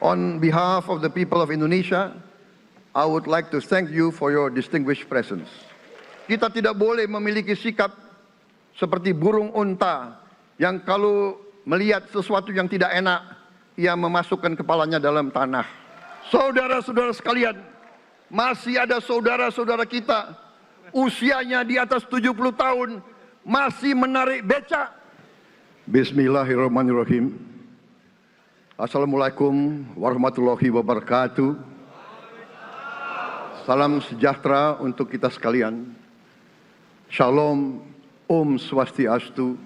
On behalf of the people of Indonesia, I would like to thank you for your distinguished presence. Kita tidak boleh memiliki sikap seperti burung unta yang kalau melihat sesuatu yang tidak enak, ia memasukkan kepalanya dalam tanah. Saudara-saudara sekalian, masih ada saudara-saudara kita usianya di atas 70 tahun masih menarik becak. Bismillahirrahmanirrahim. Assalamualaikum warahmatullahi wabarakatuh. Salam sejahtera untuk kita sekalian. Shalom, Om Swastiastu,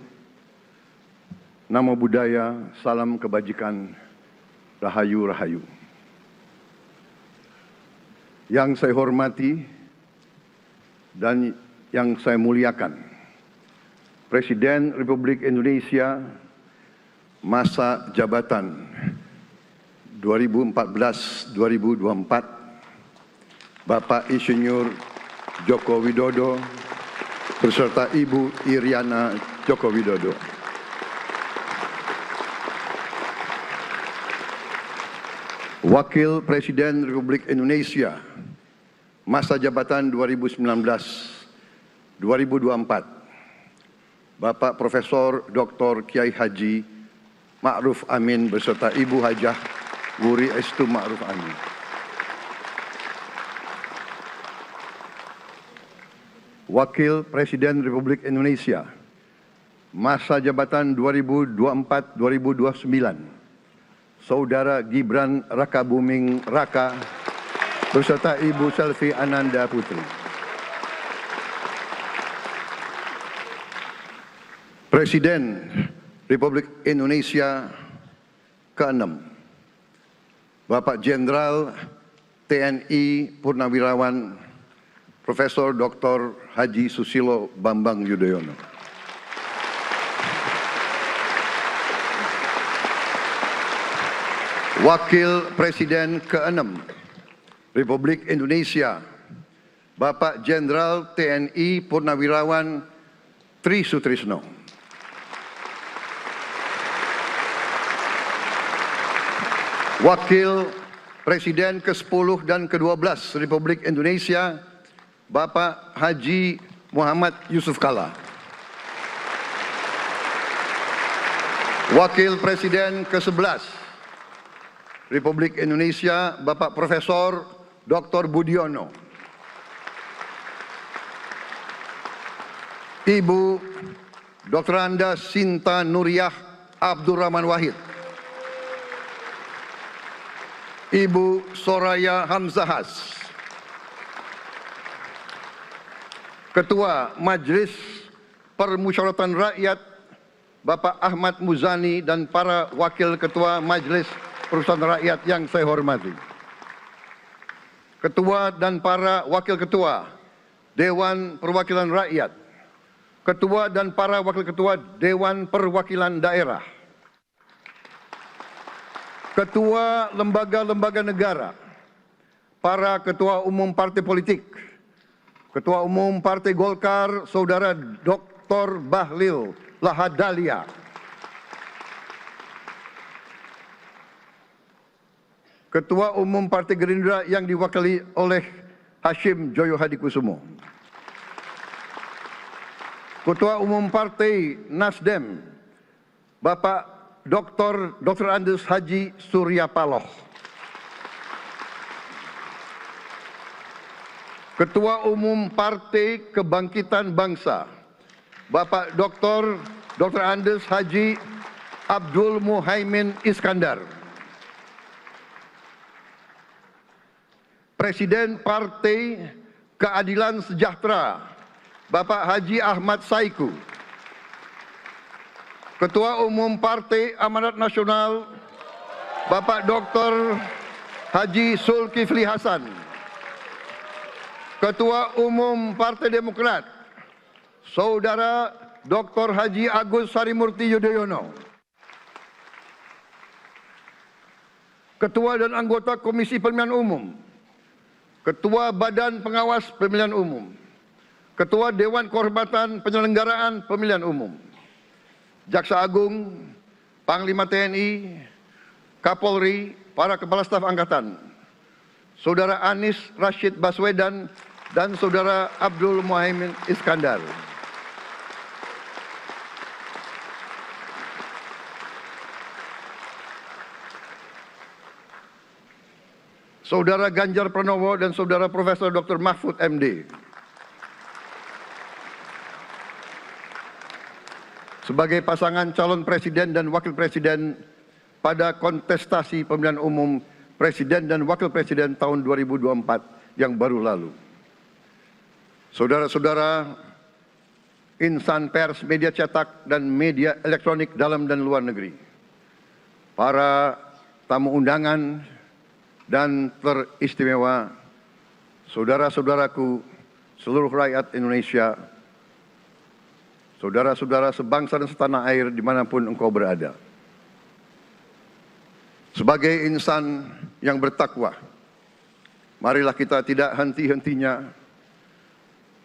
Namo Buddhaya, salam kebajikan, Rahayu Rahayu. Yang saya hormati dan yang saya muliakan, Presiden Republik Indonesia masa jabatan 2014-2024, Bapak Insinyur Joko Widodo beserta Ibu Iriana Joko Widodo. Wakil Presiden Republik Indonesia masa jabatan 2019-2024, Bapak Profesor Dr. Kiai Haji Ma'ruf Amin beserta Ibu Hajah Wuri Estu Ma'ruf Amin. Wakil Presiden Republik Indonesia masa jabatan 2024-2029, Saudara Gibran Rakabuming Raka beserta Ibu Selvi Ananda Putri. Presiden Republik Indonesia ke-6, Bapak Jenderal TNI Purnawirawan Profesor Dr. Haji Susilo Bambang Yudhoyono. Wakil Presiden ke-6 Republik Indonesia, Bapak Jenderal TNI Purnawirawan Tri Sutrisno. Wakil Presiden ke-10 dan ke-12 Republik Indonesia, Bapak Haji Muhammad Yusuf Kalla. Wakil Presiden ke-11 Republik Indonesia, Bapak Profesor Dr. Budiono. Ibu Dr. Anda Sinta Nuriyah Abdurrahman Wahid. Ibu Soraya Hamzahas. Ketua Majelis Permusyawaratan Rakyat Bapak Ahmad Muzani dan para Wakil Ketua Majelis Permusyawaratan Rakyat yang saya hormati. Ketua dan para Wakil Ketua Dewan Perwakilan Rakyat, Ketua dan para Wakil Ketua Dewan Perwakilan Daerah, Ketua lembaga-lembaga negara, para Ketua Umum Partai Politik, Ketua Umum Partai Golkar, Saudara Dr. Bahlil Lahadalia, Ketua Umum Partai Gerindra yang diwakili oleh Hashim Joyo Hadikusumo, Ketua Umum Partai Nasdem, Bapak Dr. Andes Haji Surya Paloh, Ketua Umum Partai Kebangkitan Bangsa, Bapak Dr. Andes Haji Abdul Muhaimin Iskandar, Presiden Partai Keadilan Sejahtera, Bapak Haji Ahmad Saiku, Ketua Umum Partai Amanat Nasional, Bapak Dr. Haji Zulkifli Hasan, Ketua Umum Partai Demokrat, Saudara Dr. Haji Agus Harimurti Yudhoyono, Ketua dan anggota Komisi Pemilihan Umum, Ketua Badan Pengawas Pemilihan Umum, Ketua Dewan Kehormatan Penyelenggaraan Pemilihan Umum, Jaksa Agung, Panglima TNI, Kapolri, para Kepala Staf Angkatan, Saudara Anies Rashid Baswedan dan Saudara Abdul Muhaimin Iskandar. Saudara Ganjar Pranowo dan Saudara Profesor Dr. Mahfud MD. Sebagai pasangan calon presiden dan wakil presiden pada kontestasi pemilihan umum presiden dan wakil presiden tahun 2024 yang baru lalu. Saudara-saudara insan pers, media cetak, dan media elektronik dalam dan luar negeri. Para tamu undangan dan teristimewa, saudara-saudaraku, seluruh rakyat Indonesia, saudara-saudara sebangsa dan setanah air dimanapun engkau berada. Sebagai insan yang bertakwa, marilah kita tidak henti-hentinya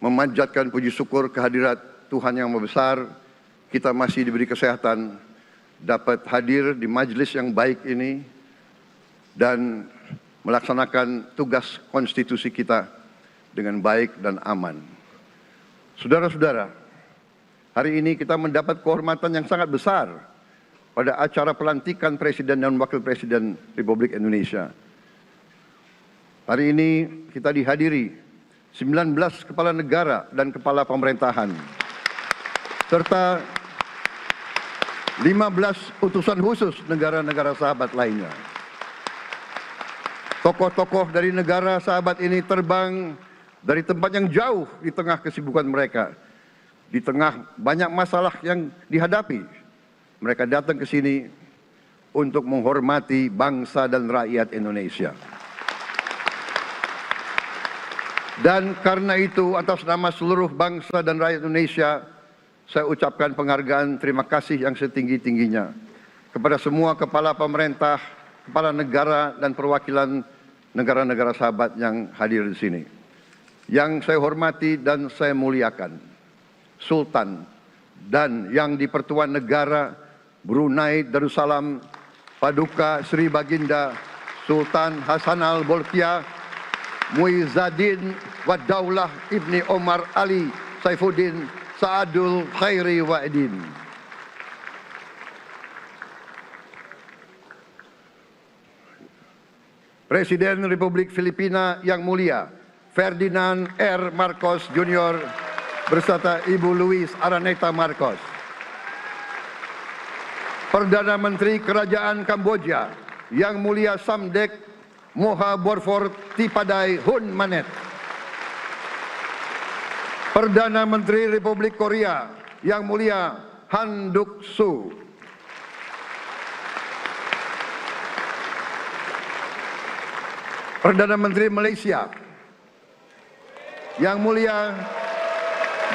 memanjatkan puji syukur kehadirat Tuhan yang Maha Besar. Kita masih diberi kesehatan, dapat hadir di majelis yang baik ini, dan melaksanakan tugas konstitusi kita dengan baik dan aman. Saudara-saudara, hari ini kita mendapat kehormatan yang sangat besar pada acara pelantikan Presiden dan Wakil Presiden Republik Indonesia. Hari ini kita dihadiri 19 kepala negara dan kepala pemerintahan, serta 15 utusan khusus negara-negara sahabat lainnya. Tokoh-tokoh dari negara sahabat ini terbang dari tempat yang jauh di tengah kesibukan mereka. Di tengah banyak masalah yang dihadapi, mereka datang ke sini untuk menghormati bangsa dan rakyat Indonesia. Dan karena itu, atas nama seluruh bangsa dan rakyat Indonesia, saya ucapkan penghargaan terima kasih yang setinggi-tingginya kepada semua kepala pemerintah, kepala negara, dan perwakilan negara-negara sahabat yang hadir di sini. Yang saya hormati dan saya muliakan, Sultan dan yang di Pertuan Negara Brunei Darussalam Paduka Sri Baginda Sultan Hassanal Bolkiah Muizzaddin Wadaulah Ibni Omar Ali Saifuddin Saadul Khairi Wa'idin. Presiden Republik Filipina yang mulia Ferdinand R. Marcos Jr. beserta Ibu Luis Araneta Marcos. Perdana Menteri Kerajaan Kamboja yang mulia Samdech Moha Borfor Tipadai Hun Manet. Perdana Menteri Republik Korea yang mulia Han Duck-soo. Perdana Menteri Malaysia yang mulia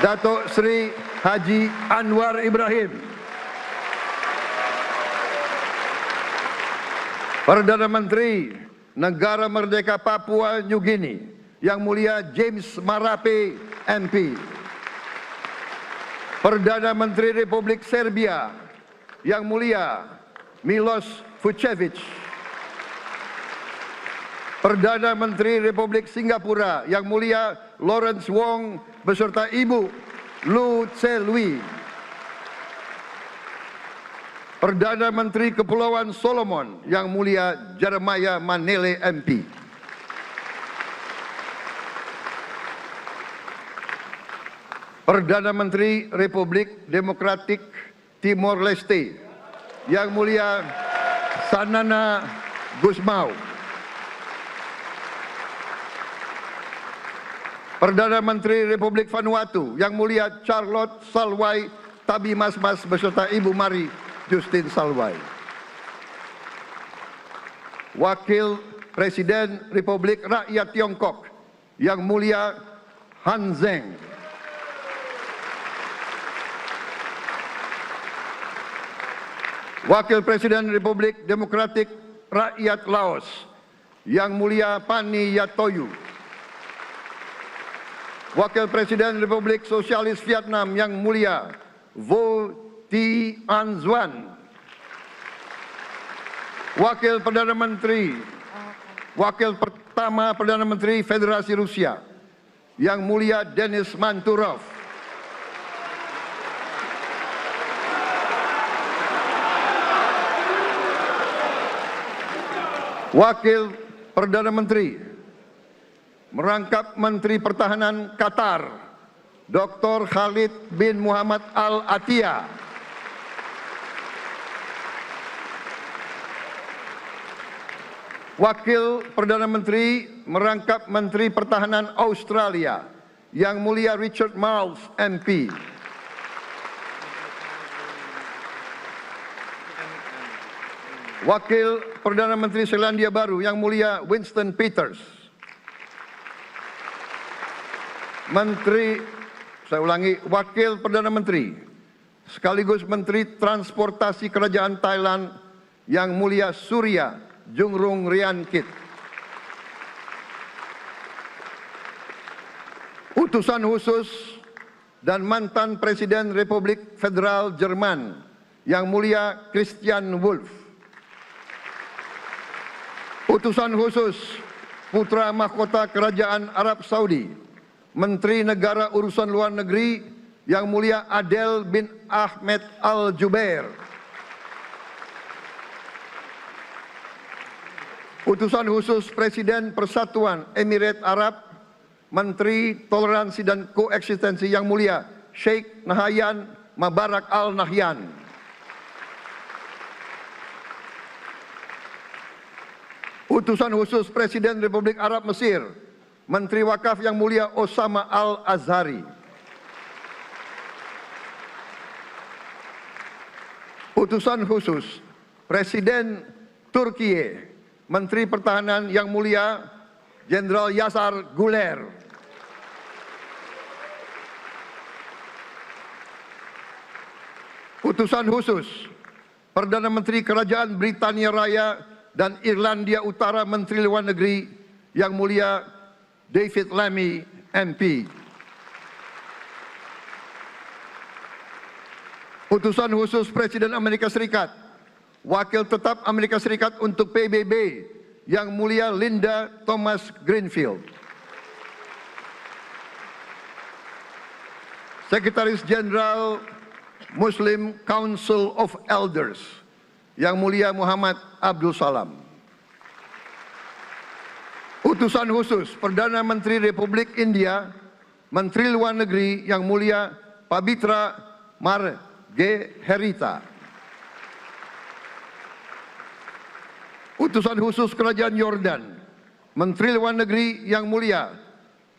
Datuk Seri Haji Anwar Ibrahim. Perdana Menteri Negara Merdeka Papua New Guinea yang mulia James Marape MP. Perdana Menteri Republik Serbia yang mulia Milos Vucevic. Perdana Menteri Republik Singapura yang mulia Lawrence Wong beserta Ibu Lu Tse Lui. Perdana Menteri Kepulauan Solomon yang mulia Jeremiah Manele MP. Perdana Menteri Republik Demokratik Timor Leste yang mulia Sanana Gusmao. Perdana Menteri Republik Vanuatu yang mulia Charlotte Salwai Tabimasmas beserta Ibu Mari Justin Salwai. Wakil Presiden Republik Rakyat Tiongkok yang mulia Han Zheng. Wakil Presiden Republik Demokratik Rakyat Laos yang mulia Pani Yatoyu. Wakil Presiden Republik Sosialis Vietnam yang mulia Vo Thi An Duan. Wakil Perdana Menteri, Wakil pertama Perdana Menteri Federasi Rusia, Yang Mulia Denis Manturov. Wakil Perdana Menteri, merangkap Menteri Pertahanan Qatar, Dr. Khalid bin Muhammad Al Attiyah. Wakil Perdana Menteri, merangkap Menteri Pertahanan Australia, Yang Mulia Richard Marles, MP. Wakil Perdana Menteri Selandia Baru, Yang Mulia Winston Peters. Wakil Perdana Menteri sekaligus Menteri Transportasi Kerajaan Thailand, Yang Mulia Surya Jungrung Riankit. Utusan khusus dan mantan Presiden Republik Federal Jerman, Yang Mulia Christian Wulff. Utusan khusus Putra Mahkota Kerajaan Arab Saudi, Menteri Negara Urusan Luar Negeri, Yang Mulia Adel bin Ahmed Al Jubair. Utusan khusus Presiden Persatuan Emirat Arab, Menteri Toleransi dan Koeksistensi, Yang Mulia Sheikh Nahyan Mubarak Al Nahyan. Utusan khusus Presiden Republik Arab Mesir, Menteri Wakaf, Yang Mulia Osama Al Azhari. Utusan khusus Presiden Turkiye, Menteri Pertahanan, Yang Mulia Jenderal Yasar Guler. Utusan khusus Perdana Menteri Kerajaan Britania Raya dan Irlandia Utara, Menteri Luar Negeri, Yang Mulia David Lammy, MP. Utusan khusus Presiden Amerika Serikat, Wakil Tetap Amerika Serikat untuk PBB, Yang Mulia Linda Thomas Greenfield. Sekretaris Jenderal Muslim Council of Elders, Yang Mulia Muhammad Abdul Salam. Utusan khusus Perdana Menteri Republik India, Menteri Luar Negeri, Yang Mulia Pabitra Margherita. Utusan khusus Kerajaan Yordan, Menteri Luar Negeri, Yang Mulia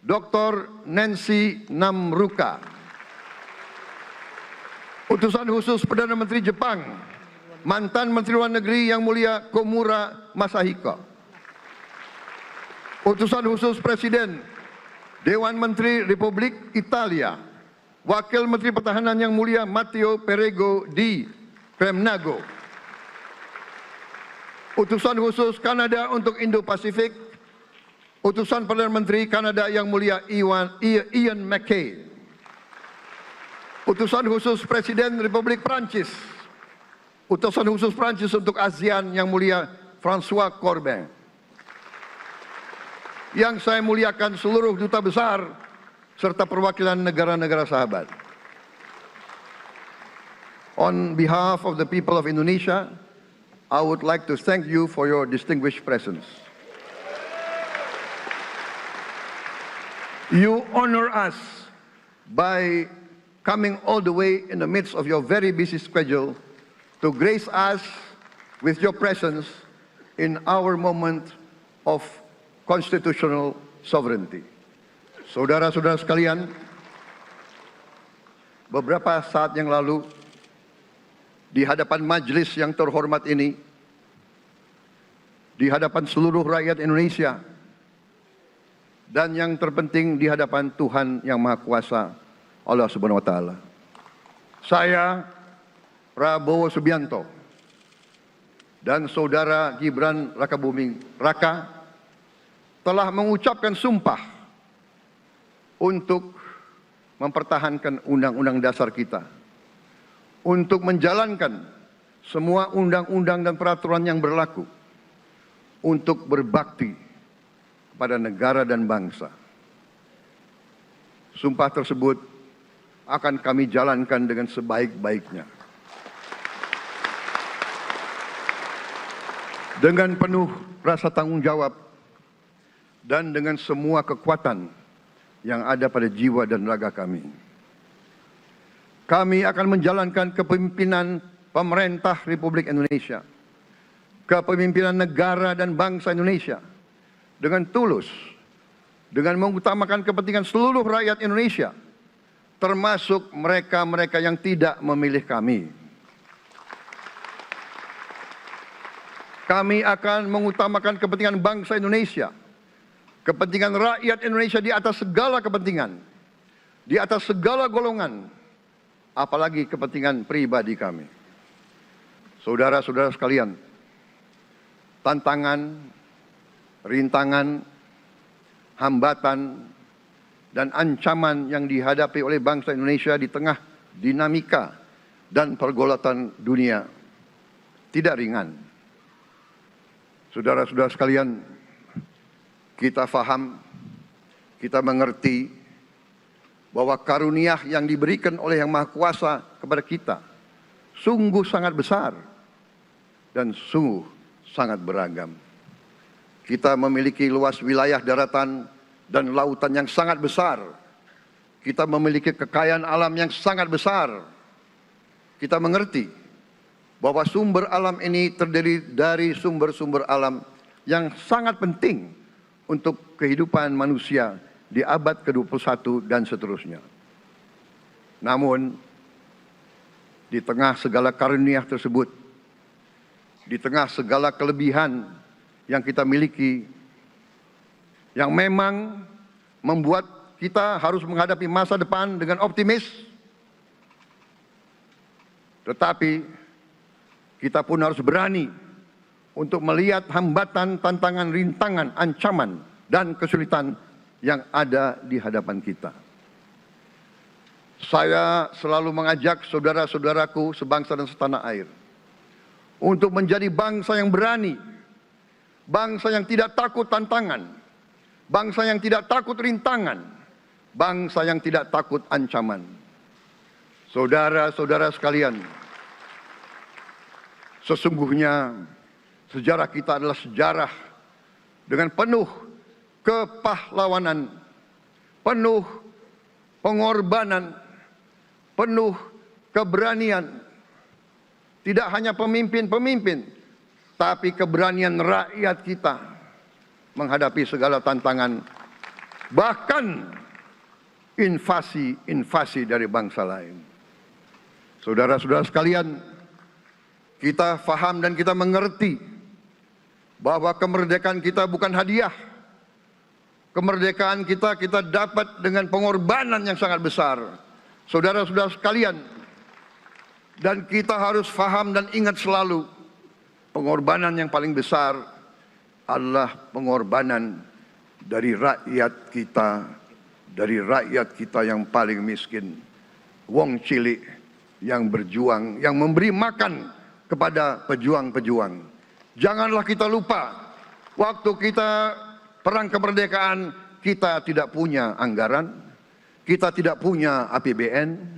Dr. Nancy Namruka. Utusan khusus Perdana Menteri Jepang, mantan Menteri Luar Negeri, Yang Mulia Komura Masahiko. Utusan khusus Presiden Dewan Menteri Republik Italia, Wakil Menteri Pertahanan, Yang Mulia Matteo Perego di Cremnago. Utusan khusus Kanada untuk Indo-Pasifik, Utusan Perdana Menteri Kanada, Yang Mulia Ian MacKay. Utusan khusus Presiden Republik Prancis, Utusan khusus Prancis untuk ASEAN, Yang Mulia François Corbin. Yang saya muliakan seluruh duta besar serta perwakilan negara-negara sahabat. On behalf of the people of Indonesia, I would like to thank you for your distinguished presence. You honor us by coming all the way in the midst of your very busy schedule to grace us with your presence in our moment of constitutional sovereignty. Saudara-saudara sekalian, beberapa saat yang lalu di hadapan majelis yang terhormat ini, di hadapan seluruh rakyat Indonesia, dan yang terpenting di hadapan Tuhan Yang Maha Kuasa, Allah Subhanahu wa Ta'ala, saya Prabowo Subianto dan saudara Gibran Rakabuming Raka telah mengucapkan sumpah untuk mempertahankan Undang-Undang Dasar kita, untuk menjalankan semua undang-undang dan peraturan yang berlaku untuk berbakti kepada negara dan bangsa. Sumpah tersebut akan kami jalankan dengan sebaik-baiknya. Dengan penuh rasa tanggung jawab dan dengan semua kekuatan yang ada pada jiwa dan raga kami. Kami akan menjalankan kepemimpinan pemerintah Republik Indonesia, kepemimpinan negara dan bangsa Indonesia dengan tulus, dengan mengutamakan kepentingan seluruh rakyat Indonesia, termasuk mereka-mereka yang tidak memilih kami. Kami akan mengutamakan kepentingan bangsa Indonesia, kepentingan rakyat Indonesia di atas segala kepentingan, di atas segala golongan, apalagi kepentingan pribadi kami. Saudara-saudara sekalian, tantangan, rintangan, hambatan, dan ancaman yang dihadapi oleh bangsa Indonesia di tengah dinamika dan pergolatan dunia tidak ringan. Saudara-saudara sekalian, kita faham, kita mengerti bahwa karunia yang diberikan oleh Yang Maha Kuasa kepada kita sungguh sangat besar dan sungguh sangat beragam. Kita memiliki luas wilayah daratan dan lautan yang sangat besar. Kita memiliki kekayaan alam yang sangat besar. Kita mengerti bahwa sumber alam ini terdiri dari sumber-sumber alam yang sangat penting untuk kehidupan manusia di abad ke-21 dan seterusnya. Namun, di tengah segala karunia tersebut, di tengah segala kelebihan yang kita miliki, yang memang membuat kita harus menghadapi masa depan dengan optimis, tetapi kita pun harus berani untuk melihat hambatan, tantangan, rintangan, ancaman, dan kesulitan yang ada di hadapan kita. Saya selalu mengajak saudara-saudaraku sebangsa dan setanah air untuk menjadi bangsa yang berani, bangsa yang tidak takut tantangan, bangsa yang tidak takut rintangan, bangsa yang tidak takut ancaman. Saudara-saudara sekalian, sesungguhnya sejarah kita adalah sejarah dengan penuh kepahlawanan, penuh pengorbanan, penuh keberanian. Tidak hanya pemimpin-pemimpin, tapi keberanian rakyat kita menghadapi segala tantangan, bahkan invasi-invasi dari bangsa lain. Saudara-saudara sekalian, kita faham dan kita mengerti bahwa kemerdekaan kita bukan hadiah. Kemerdekaan kita dapat dengan pengorbanan yang sangat besar. Saudara-saudara sekalian, dan kita harus faham dan ingat selalu, pengorbanan yang paling besar adalah pengorbanan dari rakyat kita yang paling miskin, wong cilik yang berjuang, yang memberi makan kepada pejuang-pejuang. Janganlah kita lupa, waktu kita perang kemerdekaan, kita tidak punya anggaran, kita tidak punya APBN,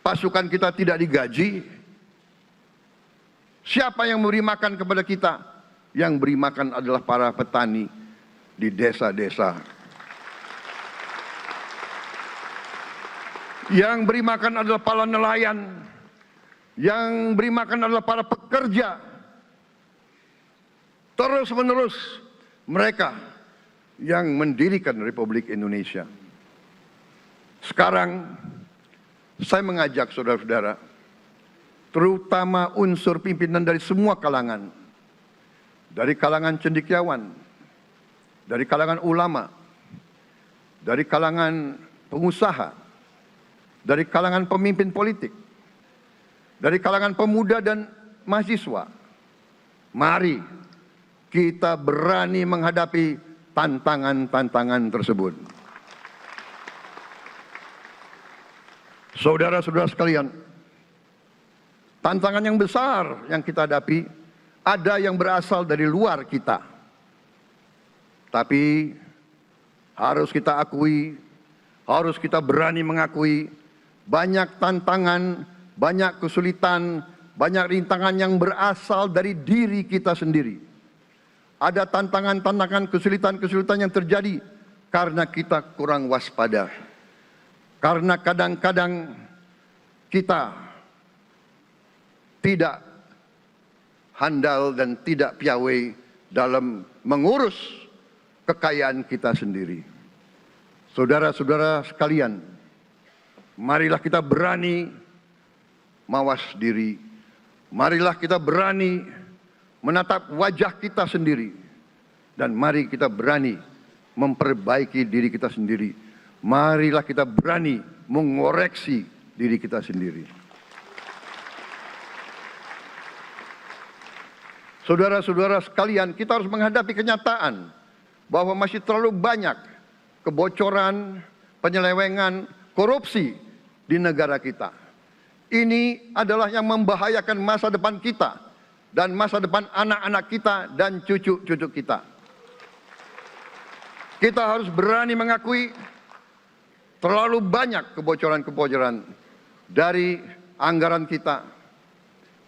pasukan kita tidak digaji. Siapa yang memberi makan kepada kita? Yang beri makan adalah para petani di desa-desa. Yang beri makan adalah para nelayan. Yang beri makan adalah para pekerja. Terus-menerus mereka yang mendirikan Republik Indonesia. Sekarang saya mengajak saudara-saudara, terutama unsur pimpinan dari semua kalangan, dari kalangan cendekiawan, dari kalangan ulama, dari kalangan pengusaha, dari kalangan pemimpin politik, dari kalangan pemuda dan mahasiswa. Mari kita berani menghadapi tantangan-tantangan tersebut. Saudara-saudara sekalian, tantangan yang besar yang kita hadapi ada yang berasal dari luar kita. Tapi harus kita akui, harus kita berani mengakui, banyak tantangan, banyak kesulitan, banyak rintangan yang berasal dari diri kita sendiri. Ada tantangan-tantangan, kesulitan-kesulitan yang terjadi karena kita kurang waspada. Karena kadang-kadang kita tidak handal dan tidak piawai dalam mengurus kekayaan kita sendiri. Saudara-saudara sekalian, marilah kita berani mawas diri. Marilah kita berani menatap wajah kita sendiri. Dan mari kita berani memperbaiki diri kita sendiri. Marilah kita berani mengoreksi diri kita sendiri. Saudara-saudara sekalian, kita harus menghadapi kenyataan bahwa masih terlalu banyak kebocoran, penyelewengan, korupsi di negara kita. Ini adalah yang membahayakan masa depan kita dan masa depan anak-anak kita dan cucu-cucu kita. Kita harus berani mengakui terlalu banyak kebocoran-kebocoran dari anggaran kita,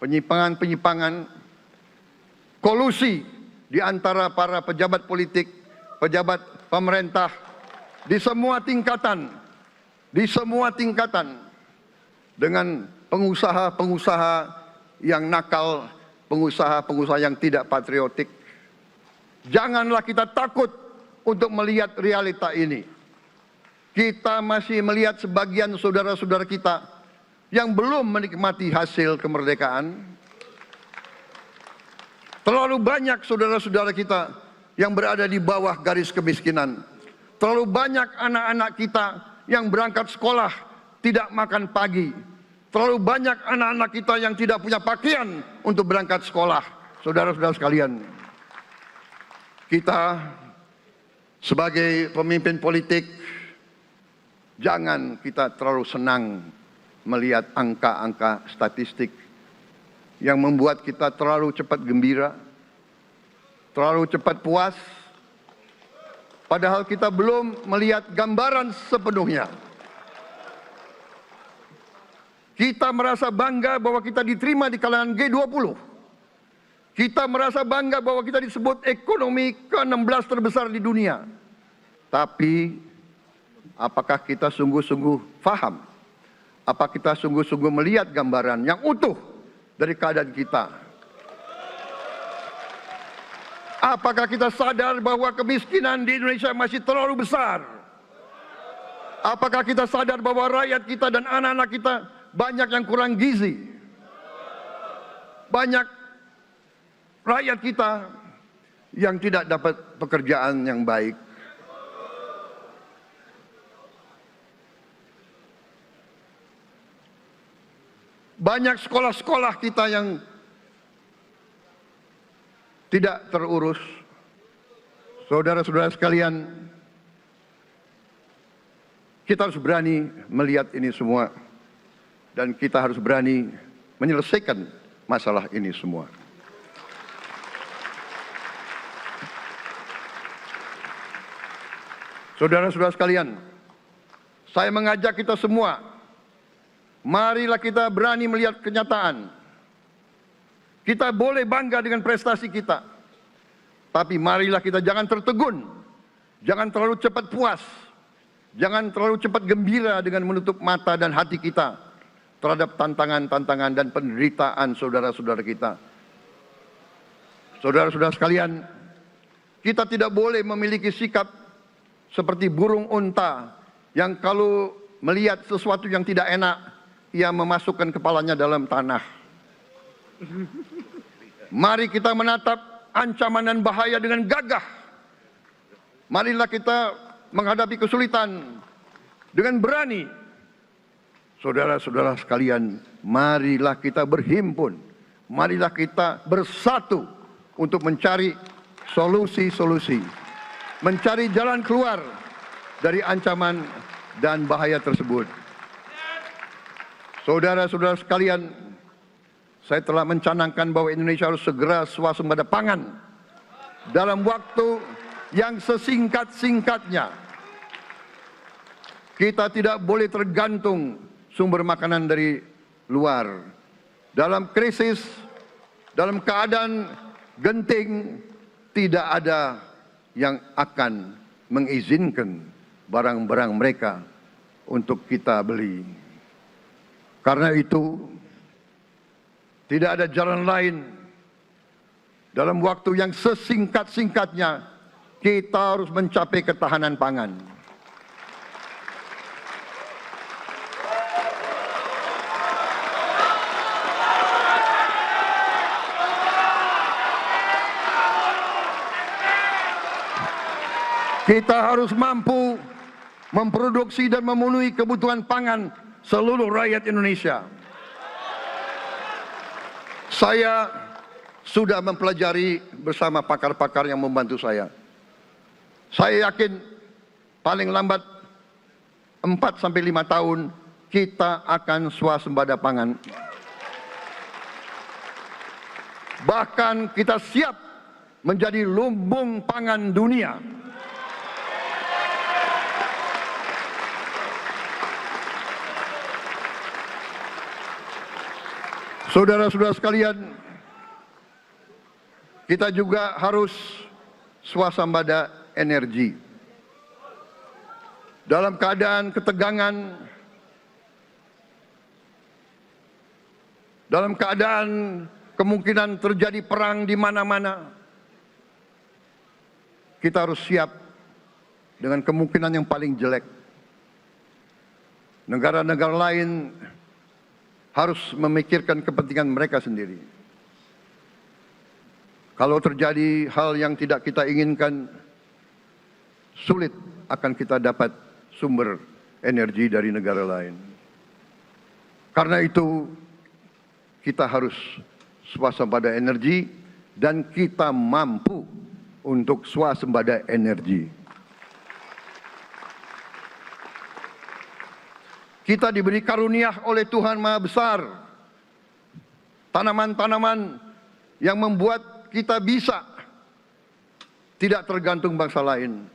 penyimpangan-penyimpangan, kolusi di antara para pejabat politik, pejabat pemerintah di semua tingkatan, dengan pengusaha-pengusaha yang nakal, pengusaha-pengusaha yang tidak patriotik. Janganlah kita takut untuk melihat realita ini. Kita masih melihat sebagian saudara-saudara kita yang belum menikmati hasil kemerdekaan. Terlalu banyak saudara-saudara kita yang berada di bawah garis kemiskinan. Terlalu banyak anak-anak kita yang berangkat sekolah tidak makan pagi. Terlalu banyak anak-anak kita yang tidak punya pakaian untuk berangkat sekolah. Saudara-saudara sekalian, kita sebagai pemimpin politik, jangan kita terlalu senang melihat angka-angka statistik yang membuat kita terlalu cepat gembira, terlalu cepat puas, padahal kita belum melihat gambaran sepenuhnya. Kita merasa bangga bahwa kita diterima di kalangan G20. Kita merasa bangga bahwa kita disebut ekonomi ke-16 terbesar di dunia. Tapi, apakah kita sungguh-sungguh faham? Apa kita sungguh-sungguh melihat gambaran yang utuh dari keadaan kita? Apakah kita sadar bahwa kemiskinan di Indonesia masih terlalu besar? Apakah kita sadar bahwa rakyat kita dan anak-anak kita banyak yang kurang gizi? Banyak rakyat kita yang tidak dapat pekerjaan yang baik. Banyak sekolah-sekolah kita yang tidak terurus. Saudara-saudara sekalian, kita harus berani melihat ini semua. Dan kita harus berani menyelesaikan masalah ini semua. Saudara-saudara sekalian, saya mengajak kita semua, marilah kita berani melihat kenyataan. Kita boleh bangga dengan prestasi kita, tapi marilah kita jangan tertegun, jangan terlalu cepat puas, jangan terlalu cepat gembira dengan menutup mata dan hati kita terhadap tantangan-tantangan dan penderitaan saudara-saudara kita. Saudara-saudara sekalian, kita tidak boleh memiliki sikap seperti burung unta yang kalau melihat sesuatu yang tidak enak, ia memasukkan kepalanya dalam tanah. Mari kita menatap ancaman dan bahaya dengan gagah. Marilah kita menghadapi kesulitan dengan berani. Saudara-saudara sekalian, marilah kita berhimpun. Marilah kita bersatu untuk mencari solusi-solusi. Mencari jalan keluar dari ancaman dan bahaya tersebut. Saudara-saudara sekalian, saya telah mencanangkan bahwa Indonesia harus segera swasembada pangan dalam waktu yang sesingkat-singkatnya. Kita tidak boleh tergantung sumber makanan dari luar. Dalam krisis, dalam keadaan genting, tidak ada yang akan mengizinkan barang-barang mereka untuk kita beli. Karena itu, tidak ada jalan lain. Dalam waktu yang sesingkat-singkatnya, kita harus mencapai ketahanan pangan. Kita harus mampu memproduksi dan memenuhi kebutuhan pangan seluruh rakyat Indonesia. Saya sudah mempelajari bersama pakar-pakar yang membantu saya. Saya yakin paling lambat 4-5 tahun kita akan swasembada pangan. Bahkan kita siap menjadi lumbung pangan dunia. Saudara-saudara sekalian, kita juga harus swasembada energi. Dalam keadaan ketegangan, dalam keadaan kemungkinan terjadi perang di mana-mana, kita harus siap dengan kemungkinan yang paling jelek. Negara-negara lain harus memikirkan kepentingan mereka sendiri. Kalau terjadi hal yang tidak kita inginkan, sulit akan kita dapat sumber energi dari negara lain. Karena itu, kita harus swasembada energi dan kita mampu untuk swasembada energi. Kita diberi karunia oleh Tuhan Maha Besar. Tanaman-tanaman yang membuat kita bisa tidak tergantung bangsa lain.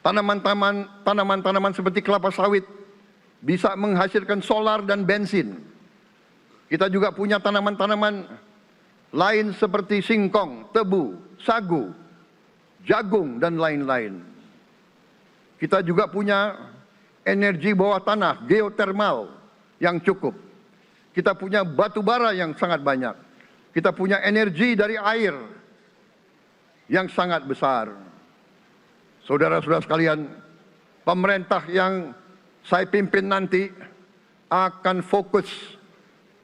Tanaman-tanaman seperti kelapa sawit bisa menghasilkan solar dan bensin. Kita juga punya tanaman-tanaman lain seperti singkong, tebu, sagu, jagung, dan lain-lain. Kita juga punya energi bawah tanah, geotermal yang cukup. Kita punya batu bara yang sangat banyak. Kita punya energi dari air yang sangat besar. Saudara-saudara sekalian, pemerintah yang saya pimpin nanti akan fokus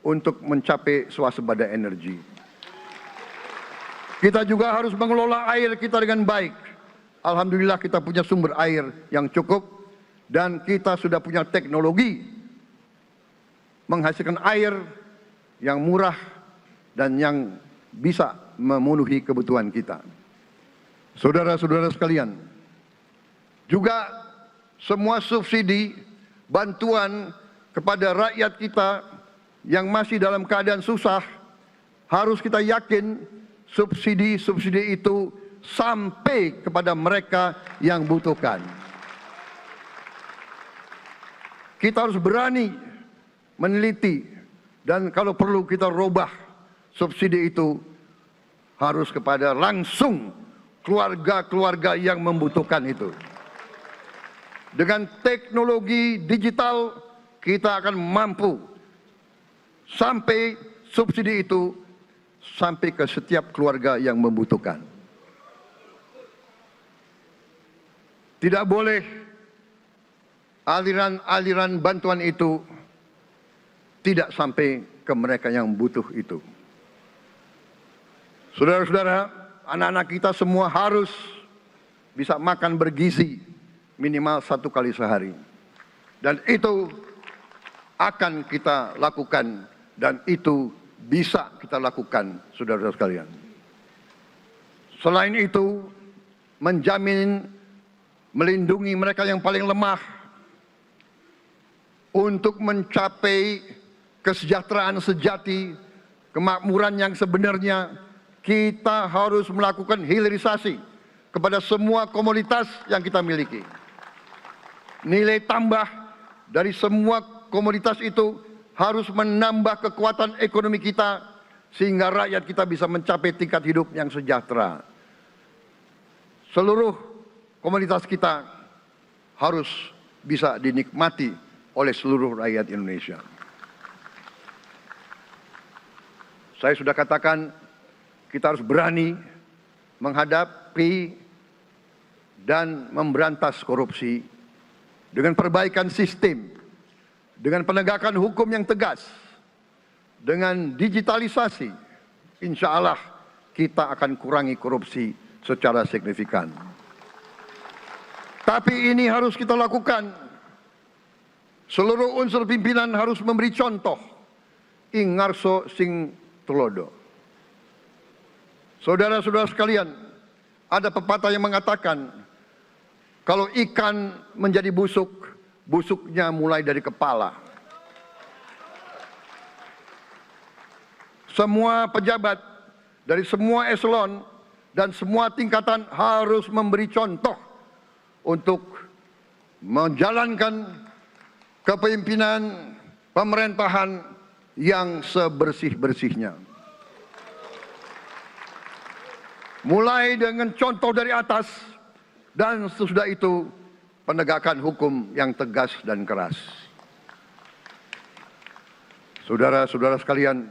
untuk mencapai swasembada energi. Kita juga harus mengelola air kita dengan baik. Alhamdulillah kita punya sumber air yang cukup. Dan kita sudah punya teknologi menghasilkan air yang murah dan yang bisa memenuhi kebutuhan kita. Saudara-saudara sekalian, juga semua subsidi, bantuan kepada rakyat kita yang masih dalam keadaan susah, harus kita yakin subsidi-subsidi itu sampai kepada mereka yang butuhkan. Kita harus berani meneliti dan kalau perlu kita robah subsidi itu harus kepada langsung keluarga-keluarga yang membutuhkan itu. Dengan teknologi digital kita akan mampu sampai subsidi itu sampai ke setiap keluarga yang membutuhkan. Tidak boleh aliran-aliran bantuan itu tidak sampai ke mereka yang butuh itu. Saudara-saudara, anak-anak kita semua harus bisa makan bergizi minimal 1 kali sehari. Dan itu akan kita lakukan dan itu bisa kita lakukan, saudara-saudara sekalian. Selain itu, menjamin, melindungi mereka yang paling lemah, untuk mencapai kesejahteraan sejati, kemakmuran yang sebenarnya, kita harus melakukan hilirisasi kepada semua komoditas yang kita miliki. Nilai tambah dari semua komoditas itu harus menambah kekuatan ekonomi kita sehingga rakyat kita bisa mencapai tingkat hidup yang sejahtera. Seluruh komoditas kita harus bisa dinikmati oleh seluruh rakyat Indonesia. Saya sudah katakan, kita harus berani menghadapi dan memberantas korupsi dengan perbaikan sistem, dengan penegakan hukum yang tegas, dengan digitalisasi. Insya Allah kita akan kurangi korupsi secara signifikan. Tapi ini harus kita lakukan. Seluruh unsur pimpinan harus memberi contoh. Ingarso sing tulodo. Saudara-saudara sekalian, ada pepatah yang mengatakan, kalau ikan menjadi busuk, busuknya mulai dari kepala. Semua pejabat dari semua eselon dan semua tingkatan harus memberi contoh untuk menjalankan kepemimpinan pemerintahan yang sebersih-bersihnya. Mulai dengan contoh dari atas, dan sesudah itu penegakan hukum yang tegas dan keras. Saudara-saudara sekalian,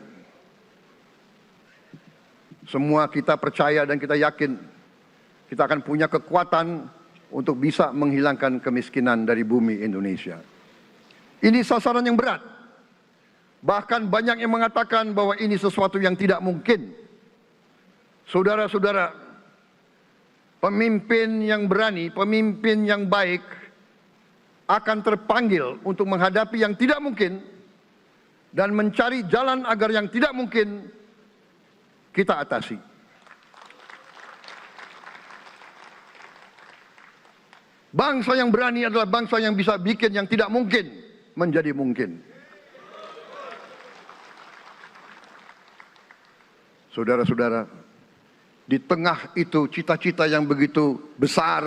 semua kita percaya dan kita yakin kita akan punya kekuatan untuk bisa menghilangkan kemiskinan dari bumi Indonesia. Ini sasaran yang berat. Bahkan banyak yang mengatakan bahwa ini sesuatu yang tidak mungkin. Saudara-saudara, pemimpin yang berani, pemimpin yang baik akan terpanggil untuk menghadapi yang tidak mungkin dan mencari jalan agar yang tidak mungkin kita atasi. Bangsa yang berani adalah bangsa yang bisa bikin yang tidak mungkin menjadi mungkin. Saudara-saudara, di tengah itu cita-cita yang begitu besar,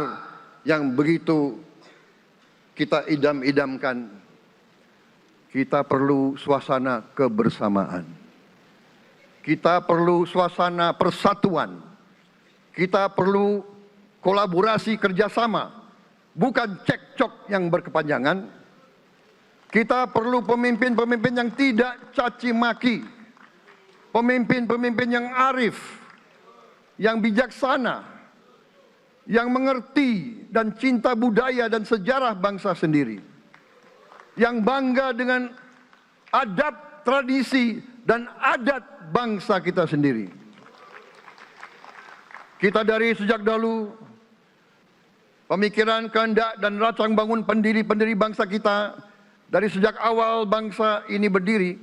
yang begitu kita idam-idamkan, kita perlu suasana kebersamaan. Kita perlu suasana persatuan. Kita perlu kolaborasi kerjasama, bukan cekcok yang berkepanjangan. Kita perlu pemimpin-pemimpin yang tidak caci maki, pemimpin-pemimpin yang arif, yang bijaksana, yang mengerti dan cinta budaya dan sejarah bangsa sendiri, yang bangga dengan adab, tradisi, dan adat bangsa kita sendiri. Kita dari sejak dahulu, pemikiran, kehendak, dan rancang bangun pendiri-pendiri bangsa kita, dari sejak awal bangsa ini berdiri,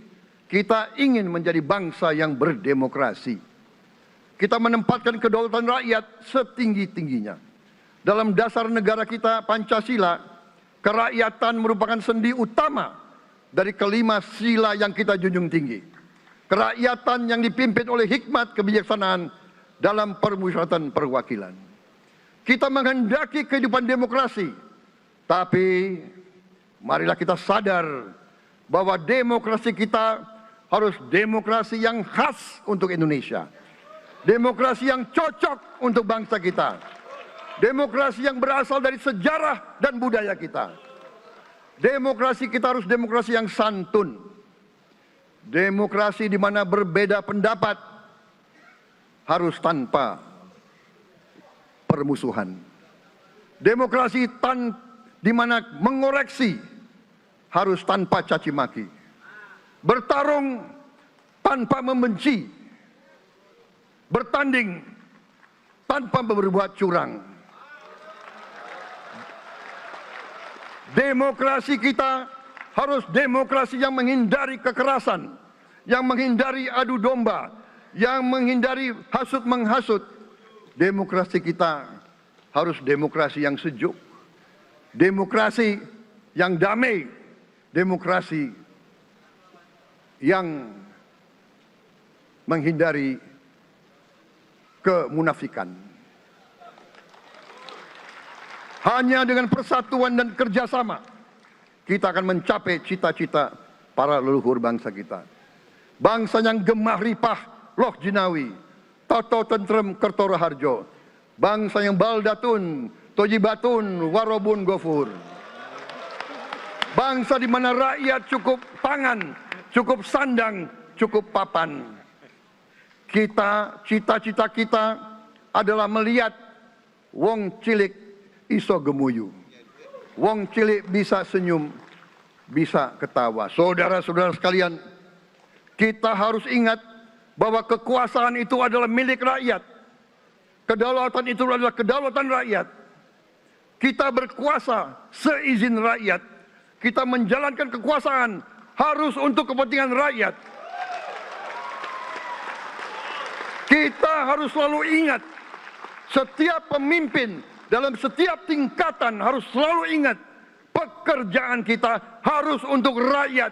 kita ingin menjadi bangsa yang berdemokrasi. Kita menempatkan kedaulatan rakyat setinggi-tingginya. Dalam dasar negara kita, Pancasila, kerakyatan merupakan sendi utama dari kelima sila yang kita junjung tinggi. Kerakyatan yang dipimpin oleh hikmat kebijaksanaan dalam permusyawaratan perwakilan. Kita menghendaki kehidupan demokrasi, tapi marilah kita sadar bahwa demokrasi kita harus demokrasi yang khas untuk Indonesia. Demokrasi yang cocok untuk bangsa kita. Demokrasi yang berasal dari sejarah dan budaya kita. Demokrasi kita harus demokrasi yang santun. Demokrasi di mana berbeda pendapat harus tanpa permusuhan. Demokrasi di mana mengoreksi harus tanpa caci maki. Bertarung tanpa membenci. Bertanding tanpa berbuat curang. Demokrasi kita harus demokrasi yang menghindari kekerasan, yang menghindari adu domba, yang menghindari hasut menghasut. Demokrasi kita harus demokrasi yang sejuk, demokrasi yang damai, demokrasi yang menghindari kemunafikan. Hanya dengan persatuan dan kerjasama kita akan mencapai cita-cita para leluhur bangsa kita. Bangsa yang gemah ripah loh jinawi, toto tentrem kerto raharjo. Bangsa yang baldatun, tojibatun, warobun gofur. Bangsa di mana rakyat cukup pangan, cukup sandang, cukup papan. Cita-cita kita adalah melihat wong cilik iso gemuyu. Wong cilik bisa senyum, bisa ketawa. Saudara-saudara sekalian, kita harus ingat bahwa kekuasaan itu adalah milik rakyat. Kedaulatan itu adalah kedaulatan rakyat. Kita berkuasa seizin rakyat. Kita menjalankan kekuasaan harus untuk kepentingan rakyat. Kita harus selalu ingat, setiap pemimpin dalam setiap tingkatan harus selalu ingat, pekerjaan kita harus untuk rakyat.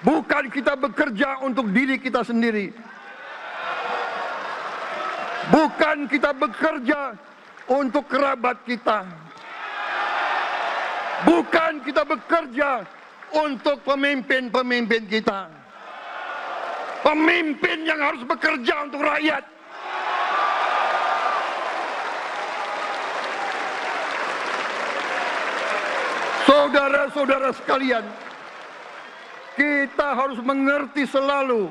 Bukan kita bekerja untuk diri kita sendiri. Bukan kita bekerja untuk kerabat kita. Bukan kita bekerja untuk pemimpin-pemimpin kita. Pemimpin yang harus bekerja untuk rakyat. Saudara-saudara sekalian, kita harus mengerti selalu,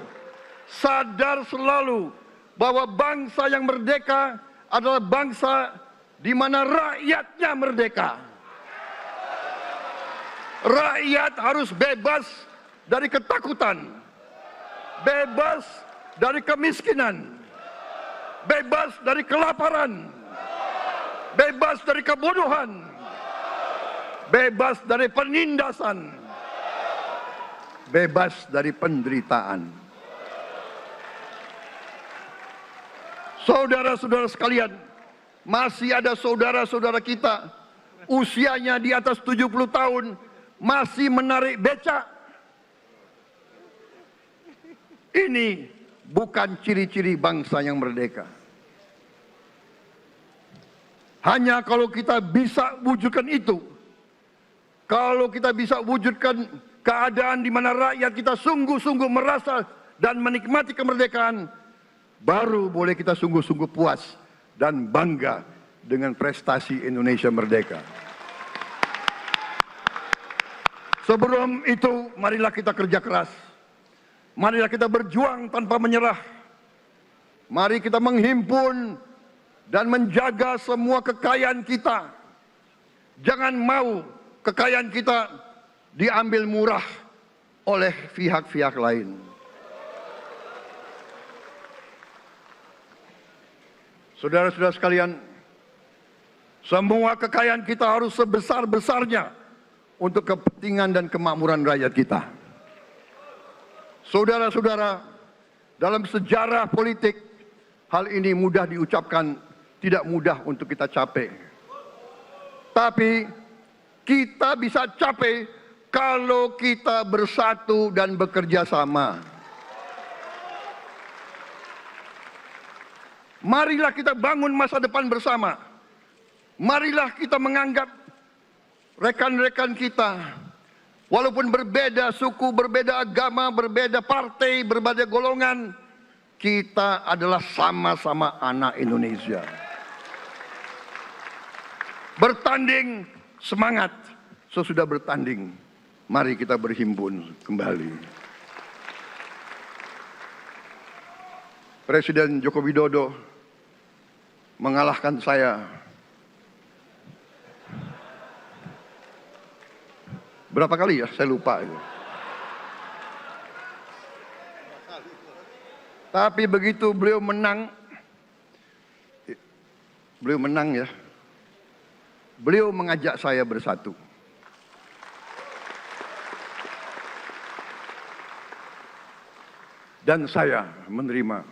sadar selalu bahwa bangsa yang merdeka adalah bangsa di mana rakyatnya merdeka. Rakyat harus bebas dari ketakutan, bebas dari kemiskinan, bebas dari kelaparan, bebas dari kebodohan, bebas dari penindasan, bebas dari penderitaan. Saudara-saudara sekalian, masih ada saudara-saudara kita usianya di atas 70 tahun masih menarik becak. Ini bukan ciri-ciri bangsa yang merdeka. Hanya kalau kita bisa wujudkan itu, kalau kita bisa wujudkan keadaan di mana rakyat kita sungguh-sungguh merasa dan menikmati kemerdekaan, baru boleh kita sungguh-sungguh puas dan bangga dengan prestasi Indonesia merdeka. Sebelum itu, marilah kita kerja keras. Marilah kita berjuang tanpa menyerah. Mari kita menghimpun dan menjaga semua kekayaan kita. Jangan mau kekayaan kita diambil murah oleh pihak-pihak lain. Saudara-saudara sekalian, semua kekayaan kita harus sebesar-besarnya untuk kepentingan dan kemakmuran rakyat kita. Saudara-saudara, dalam sejarah politik, hal ini mudah diucapkan, tidak mudah untuk kita capai. Tapi kita bisa capai kalau kita bersatu dan bekerja sama. Marilah kita bangun masa depan bersama. Marilah kita menganggap rekan-rekan kita, walaupun berbeda suku, berbeda agama, berbeda partai, berbeda golongan, kita adalah sama-sama anak Indonesia. Bertanding semangat, sesudah bertanding, mari kita berhimpun kembali. Presiden Joko Widodo mengalahkan saya berapa kali ya, saya lupa itu. Tapi begitu beliau menang ya, beliau mengajak saya bersatu. Dan saya menerima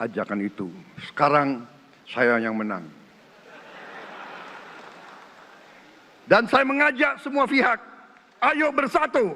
ajakan itu. Sekarang saya yang menang. Dan saya mengajak semua pihak, ayo bersatu.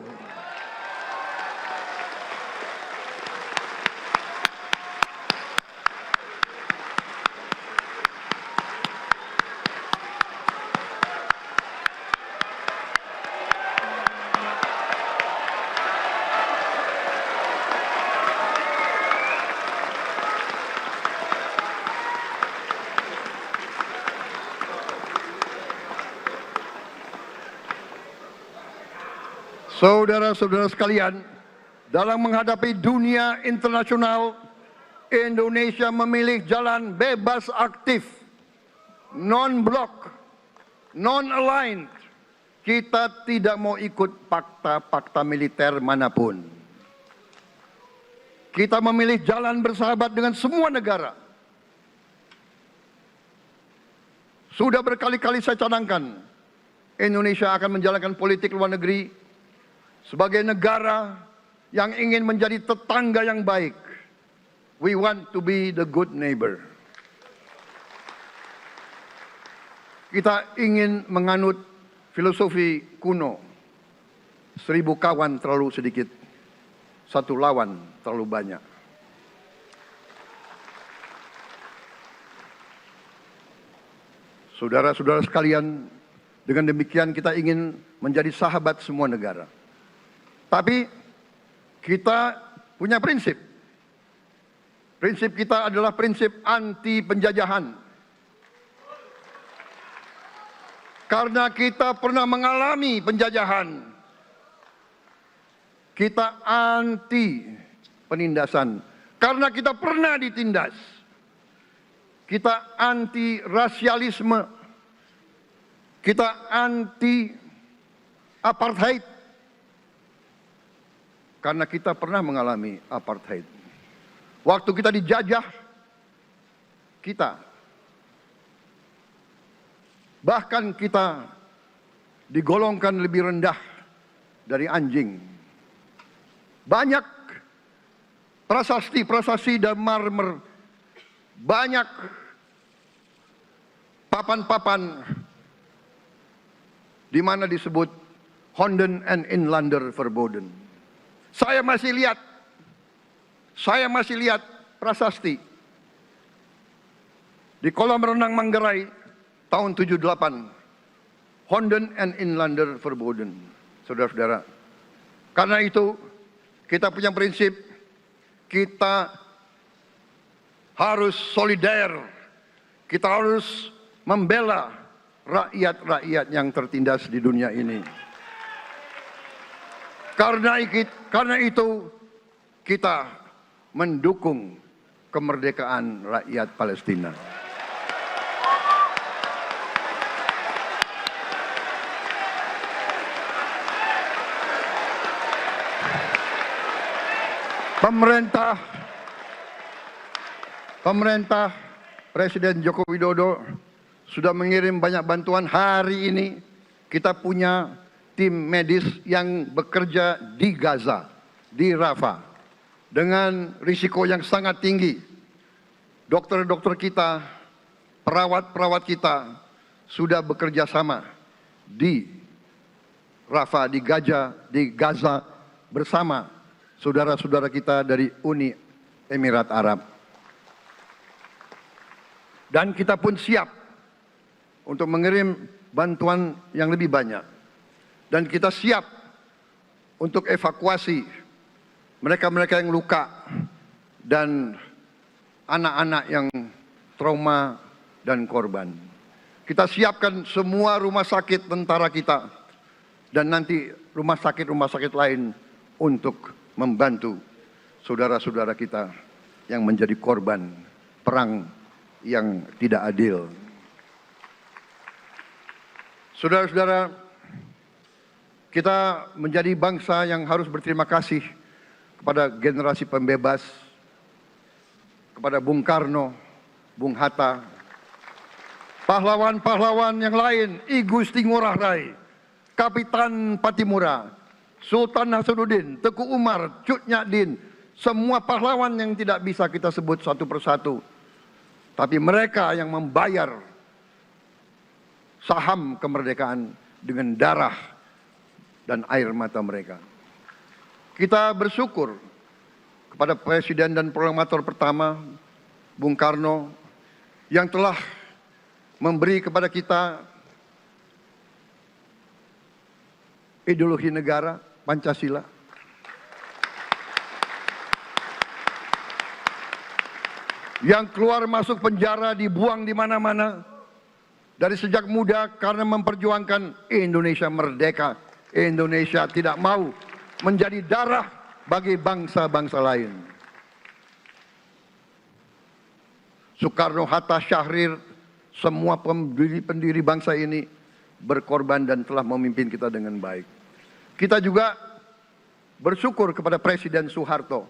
Saudara-saudara sekalian, dalam menghadapi dunia internasional, Indonesia memilih jalan bebas aktif, non-blok, non-aligned. Kita tidak mau ikut fakta-fakta militer manapun. Kita memilih jalan bersahabat dengan semua negara. Sudah berkali-kali saya cadangkan, Indonesia akan menjalankan politik luar negeri sebagai negara yang ingin menjadi tetangga yang baik. We want to be the good neighbor. Kita ingin menganut filosofi kuno. 1000 kawan terlalu sedikit, 1 lawan terlalu banyak. Saudara-saudara sekalian, dengan demikian kita ingin menjadi sahabat semua negara. Tapi kita punya prinsip. Prinsip kita adalah prinsip anti penjajahan. Karena kita pernah mengalami penjajahan. Kita anti penindasan. Karena kita pernah ditindas. Kita anti rasialisme. Kita anti apartheid. Karena kita pernah mengalami apartheid. Waktu kita dijajah, bahkan kita digolongkan lebih rendah dari anjing. Banyak prasasti dan marmer, banyak papan-papan di mana disebut Honden en Inlander Verboden. Saya masih lihat prasasti di kolam renang Manggarai tahun 78. Honden en Inlander Verboden. Saudara-saudara, karena itu kita punya prinsip, kita harus solider, kita harus membela rakyat-rakyat yang tertindas di dunia ini. Karena itu kita mendukung kemerdekaan rakyat Palestina. Pemerintah Presiden Joko Widodo sudah mengirim banyak bantuan. Hari ini kita punya tim medis yang bekerja di Gaza, di Rafah, dengan risiko yang sangat tinggi. Dokter-dokter kita, perawat-perawat kita sudah bekerja sama di Rafah, di Gaza bersama saudara-saudara kita dari Uni Emirat Arab. Dan kita pun siap untuk mengirim bantuan yang lebih banyak. Dan kita siap untuk evakuasi mereka-mereka yang luka dan anak-anak yang trauma dan korban. Kita siapkan semua rumah sakit tentara kita dan nanti rumah sakit lain untuk membantu saudara-saudara kita yang menjadi korban perang yang tidak adil. Saudara-saudara, kita menjadi bangsa yang harus berterima kasih kepada generasi pembebas, kepada Bung Karno, Bung Hatta, pahlawan-pahlawan yang lain, I Gusti Ngurah Rai, Kapitan Patimura, Sultan Hasanuddin, Teku Umar, Cut Nyak Din, semua pahlawan yang tidak bisa kita sebut satu persatu. Tapi mereka yang membayar saham kemerdekaan dengan darah dan air mata mereka. Kita bersyukur kepada Presiden dan Proklamator pertama, Bung Karno, yang telah memberi kepada kita ideologi negara, Pancasila. Yang keluar masuk penjara, dibuang di mana-mana dari sejak muda karena memperjuangkan Indonesia merdeka. Indonesia tidak mau menjadi darah bagi bangsa-bangsa lain. Soekarno, Hatta, Syahrir, semua pendiri bangsa ini berkorban dan telah memimpin kita dengan baik. Kita juga bersyukur kepada Presiden Soeharto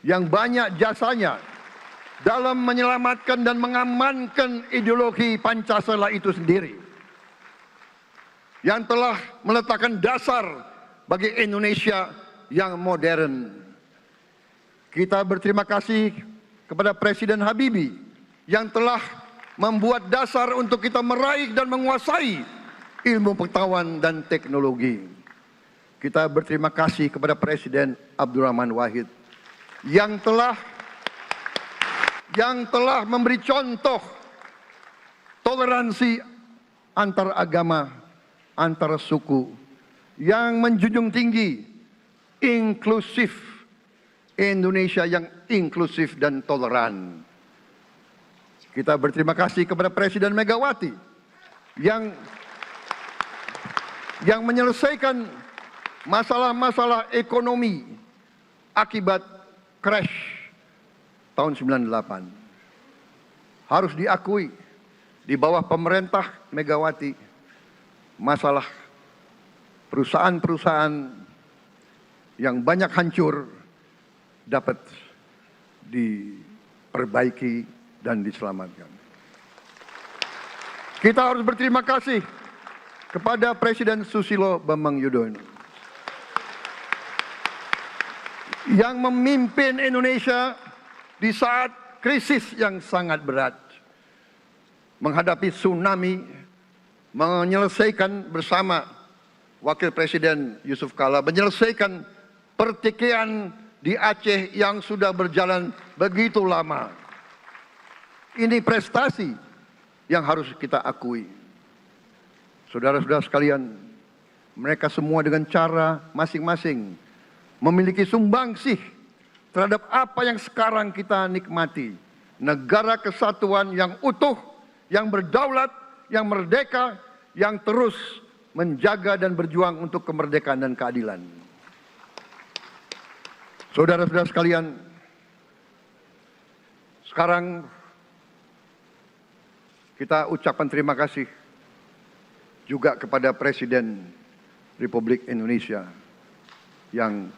yang banyak jasanya dalam menyelamatkan dan mengamankan ideologi Pancasila itu sendiri, yang telah meletakkan dasar bagi Indonesia yang modern. Kita berterima kasih kepada Presiden Habibie yang telah membuat dasar untuk kita meraih dan menguasai ilmu pengetahuan dan teknologi. Kita berterima kasih kepada Presiden Abdurrahman Wahid yang telah memberi contoh toleransi antar agama, antar suku, yang menjunjung tinggi inklusif, Indonesia yang inklusif dan toleran. Kita berterima kasih kepada Presiden Megawati yang menyelesaikan masalah-masalah ekonomi akibat crash tahun 98. Harus diakui, di bawah pemerintah Megawati, masalah perusahaan-perusahaan yang banyak hancur dapat diperbaiki dan diselamatkan. Kita harus berterima kasih kepada Presiden Susilo Bambang Yudhoyono yang memimpin Indonesia di saat krisis yang sangat berat, menghadapi tsunami, menyelesaikan bersama Wakil Presiden Yusuf Kala, menyelesaikan pertikaian di Aceh yang sudah berjalan begitu lama. Ini prestasi yang harus kita akui. Saudara-saudara sekalian, mereka semua dengan cara masing-masing memiliki sumbangsih terhadap apa yang sekarang kita nikmati. Negara kesatuan yang utuh, yang berdaulat, yang merdeka, yang terus menjaga dan berjuang untuk kemerdekaan dan keadilan. Saudara-saudara sekalian, sekarang kita ucapkan terima kasih juga kepada Presiden Republik Indonesia yang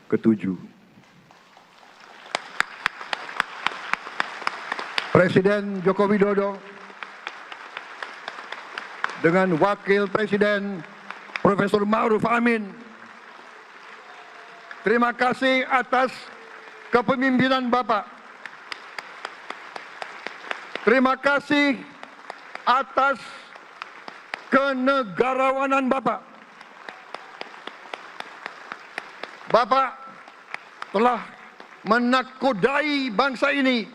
ke-7. Presiden Joko Widodo dengan Wakil Presiden Profesor Ma'ruf Amin. Terima kasih atas kepemimpinan Bapak. Terima kasih atas kenegarawanan Bapak. Bapak telah menakodai bangsa ini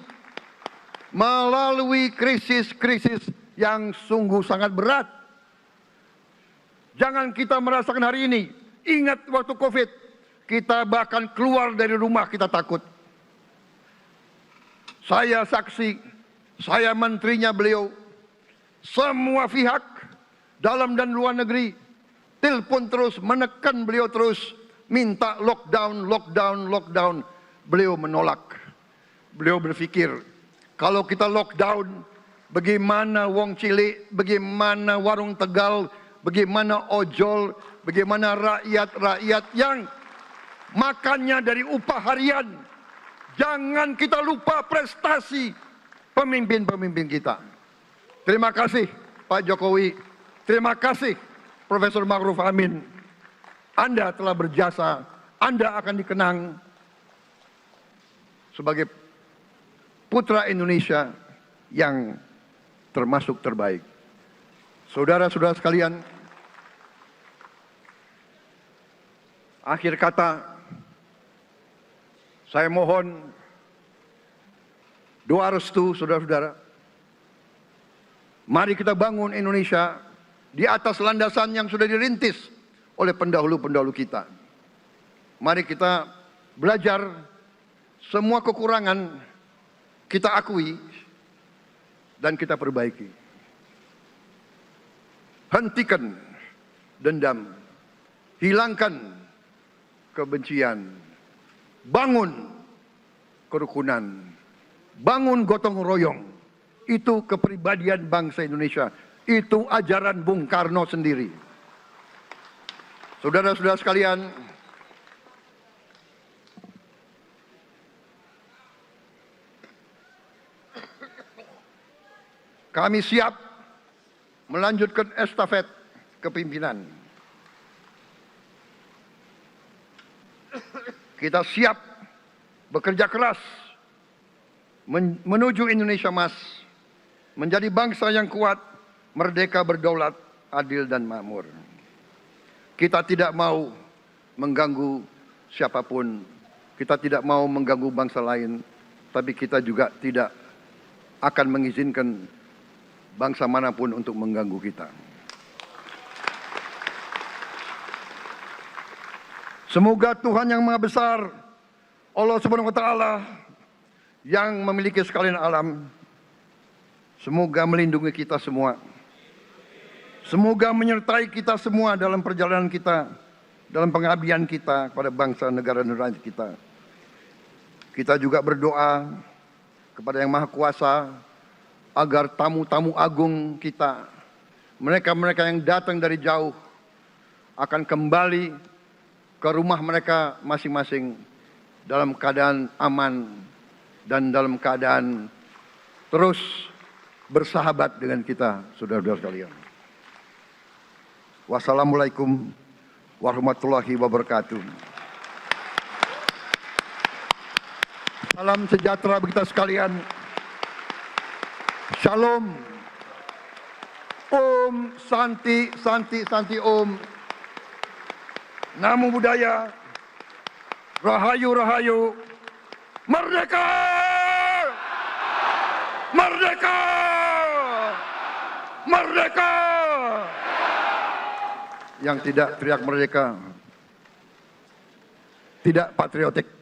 melalui krisis-krisis yang sungguh sangat berat. Jangan kita merasakan hari ini. Ingat waktu Covid, kita bahkan keluar dari rumah kita takut. Saya saksi, saya menterinya beliau, semua pihak dalam dan luar negeri telepon terus, menekan beliau terus, minta lockdown, lockdown, lockdown. Beliau menolak. Beliau berpikir, kalau kita lockdown, bagaimana wong cilik, bagaimana warung Tegal, bagaimana ojol, bagaimana rakyat-rakyat yang makannya dari upah harian. Jangan kita lupa prestasi pemimpin-pemimpin kita. Terima kasih Pak Jokowi, terima kasih Profesor Ma'ruf Amin. Anda telah berjasa Anda akan dikenang sebagai putra Indonesia yang termasuk terbaik. Saudara-saudara sekalian, akhir kata, saya mohon doa restu saudara-saudara. Mari kita bangun Indonesia di atas landasan yang sudah dirintis oleh pendahulu-pendahulu kita. Mari kita belajar semua kekurangan kita akui dan kita perbaiki. Hentikan dendam, hilangkan kebencian, bangun kerukunan, bangun gotong royong. Itu kepribadian bangsa Indonesia. Itu ajaran Bung Karno sendiri. Saudara-saudara sekalian, kami siap melanjutkan estafet kepimpinan. Kita siap bekerja keras menuju Indonesia Emas, menjadi bangsa yang kuat, merdeka, berdaulat, adil dan makmur. Kita tidak mau mengganggu siapapun, kita tidak mau mengganggu bangsa lain, tapi kita juga tidak akan mengizinkan bangsa manapun untuk mengganggu kita. Semoga Tuhan yang Maha Besar, Allah Subhanahu wa Ta'ala, yang memiliki sekalian alam, semoga melindungi kita semua. Semoga menyertai kita semua dalam perjalanan kita, dalam pengabdian kita kepada bangsa, negara, dan rakyat kita. Kita juga berdoa kepada Yang Maha Kuasa agar tamu-tamu agung kita, mereka-mereka yang datang dari jauh, akan kembali ke rumah mereka masing-masing dalam keadaan aman dan dalam keadaan terus bersahabat dengan kita, saudara-saudara sekalian. Wassalamualaikum warahmatullahi wabarakatuh. Salam sejahtera bagi kita sekalian. Shalom. Om Santi, Santi, Santi Om. Namo Buddhaya. Rahayu, Rahayu. Merdeka! Merdeka! Merdeka! Yang tidak teriak merdeka tidak patriotik.